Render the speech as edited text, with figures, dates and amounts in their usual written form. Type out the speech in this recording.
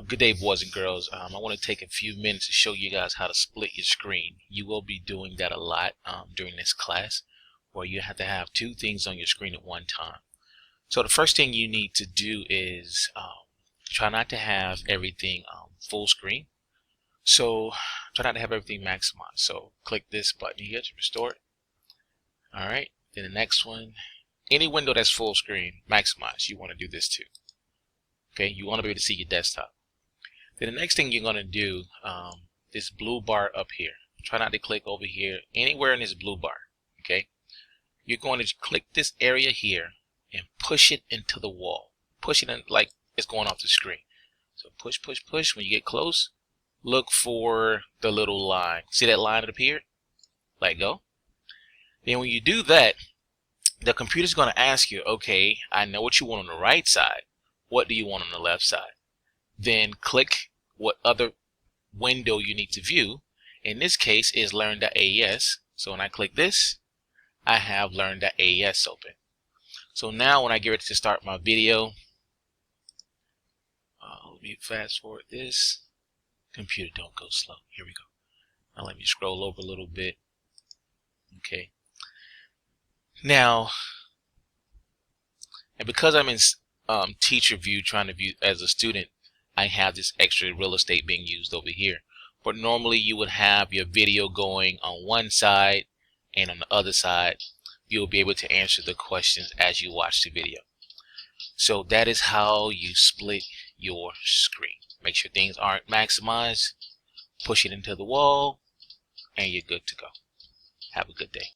Good day, boys and girls. I want to take a few minutes to show you guys how to split your screen. You will be doing that a lot during this class, where you have to have two things on your screen at one time. So the first thing you need to do is try not to have everything full screen. So try not to have everything maximized. So click this button here to restore it. All right. Then the next one, any window that's full screen, maximize. You want to do this too. Okay. You want to be able to see your desktop. Then the next thing you're going to do, this blue bar up here, try not to click over here, anywhere in this blue bar, okay? You're going to click this area here and push it into the wall. Push it in like it's going off the screen. So push, push, push. When you get close, look for the little line. See that line that appeared? Let go. Then when you do that, the computer's going to ask you, okay, I know what you want on the right side. What do you want on the left side? Then click what other window you need to view. In this case is learn.aes. So when I click this, I have learn.aes open. So now when I get ready to start my video, let me fast forward this. Computer, don't go slow. Here we go. Now let me scroll over a little bit. Okay. Now, and because I'm in teacher view, trying to view as a student, I have this extra real estate being used over here. But normally you would have your video going on one side, and on the other side you'll be able to answer the questions as you watch the video. So that is how you split your screen. Make sure things aren't maximized, push it into the wall, and you're good to go. Have a good day.